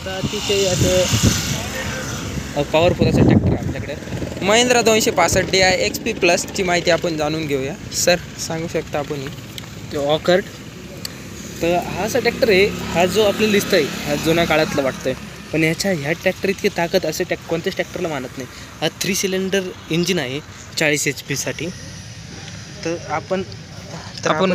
शकता अतिशय असं पॉवरफुल असं ट्रॅक्टर आपल्याकडे महिंद्रा 265 DI XP प्लसची माहिती आपण जाणून घेऊया. सर सांगू शकता आपण ते ऑकर्ड. तर हा असा ट्रॅक्टर आहे, हा जो आपल्याला दिसत आहे हा जुन्या काळातला वाटतंय, पण ह्या ट्रॅक्टर इतकी ताकद असे कोणत्याच ट्रॅक्टरला मानत नाही. हा 3 सिलेंडर इंजिन आहे 40 HP साठी. तर आपण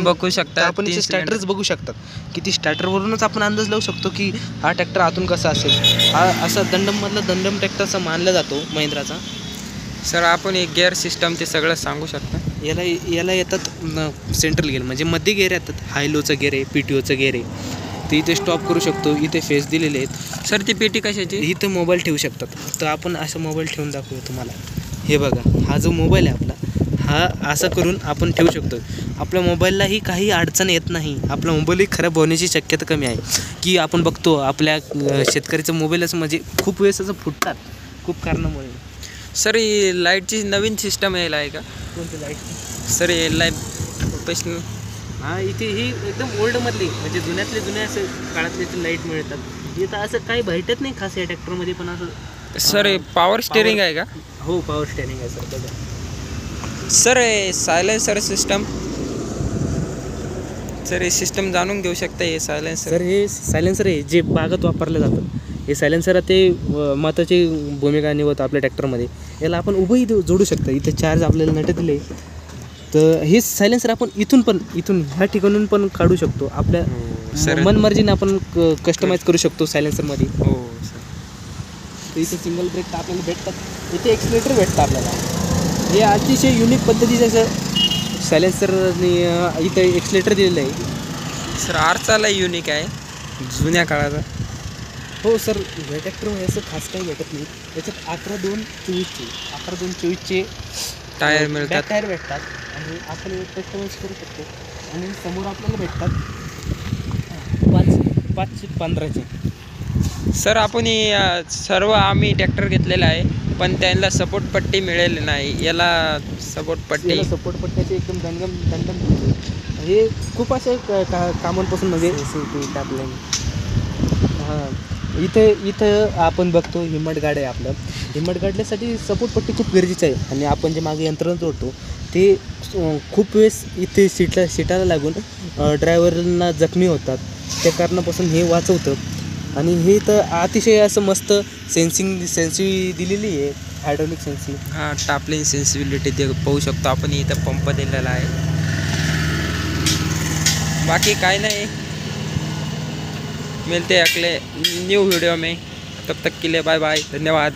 बघू शकता, आपण स्टार्टरच बघू शकतात की ती स्टार्टरवरूनच आपण अंदाज लावू शकतो की हा ट्रॅक्टर आतून कसा असेल. हा असा दंडममधला दंडम ट्रॅक्टर असा मानला जातो महिंद्राचा. सर आपण एक गिअर सिस्टम ते सगळं सांगू शकता. याला येतात सेंट्रल गिअर, म्हणजे मध्ये गिअर येतात. हाय लोचा गिअर आहे, PTOचा गिअर आहे. तर इथे स्टॉप करू शकतो, इथे फेस दिलेले आहेत. सर ती पेटी कशाची? इथं मोबाईल ठेवू शकतात. तर आपण असं मोबाईल ठेवून दाखवूया तुम्हाला. हे बघा, हा जो मोबाईल आहे आपला, हा असं करून आपण ठेवू शकतो. आपल्या मोबाईललाही काही अडचण येत नाही. आपला मोबाईलही खराब होण्याची शक्यता कमी आहे. की आपण बघतो आपल्या शेतकऱ्याचं मोबाईल असं म्हणजे खूप वेळेस असं फुटतात खूप कारणामुळे. सर ही लाईटची नवीन सिस्टम यायला आहे का? कोणती लाईट? सर हे लाईट प्रोफेशनल. हां, इथे ही एकदम ओल्डमधली म्हणजे जुन्यातले जुन्या असं काळातले लाईट मिळतात. इथं असं काही भेटत नाही खास या ट्रॅक्टरमध्ये. पण असं सर हे पॉवर स्टेअरिंग आहे का? हो, पॉवर स्टेअरिंग आहे सर. बघा सर हे सायलेन्सर सिस्टम. सर हे सिस्टम जाणून घेऊ शकता. हे सायलेन्सर. सर हे सायलेन्सर आहे जे बागात वापरलं जातं. हे सायलेन्सर ते महत्त्वाची भूमिका निभवतं आपल्या ट्रॅक्टरमध्ये. याला आपण उभंही जोडू शकता. इथं चार्ज आपल्याला नट दिले. तर हे सायलेन्सर आपण इथून ह्या ठिकाणून पण काढू शकतो. आपल्या मनमर्जीने आपण कस्टमाइज करू शकतो सायलेन्सरमध्ये. हो सर. तर इथे सिंगल ब्रेक आपल्याला भेटतात. इथे एक्सिलेटर भेटतं आपल्याला. हे अतिशय युनिक पद्धतीचं असं सायलेन्सरने इथं एक्सिलेटर दिलेलं आहे. सर आरचाला युनिक आहे जुन्या काळाचा. हो सर, ह्या ट्रॅक्टरमध्ये असं खास काही भेटत नाही. याच्यात 11-2-24चे टायर मिळतात. टायर भेटतात आणि आपण कस्टमाइज करू शकतो. आणि समोर आपल्याला भेटतात 5-15चे. सर आपण सर्व आम्ही ट्रॅक्टर घेतलेला आहे, पण त्यांना सपोर्ट पट्टी मिळेल नाही. याला सपोर्ट पट्टी पट्ट्याचे एकदम दंडम हे खूप असे कामांपासून म्हणजे टापले. हां, इथं आपण बघतो हिम्मत गाड आहे आपलं. हिम्मत गाडण्यासाठी सपोर्ट पट्टी खूप गरजेचं आहे. आणि आपण जे मागे यंत्रणा जोडतो ते खूप वेळेस इथे सीटाला लागून ड्रायव्हरना जखमी होतात. त्या कारणापासून हे वाचवतं. आणि हे तर अतिशय असं मस्त सेन्सिंग दिलेली आहे, हायड्रॉलिक सेन्सिंग. हां, टापलिंग सेन्सिबिलिटी ते पाहू शकतो आपण. इथं पंप दिलेला आहे. बाकी काय नहीं. मिलते हैं अगले न्यू वीडियो में. तब तक के लिए बाय बाय, धन्यवाद.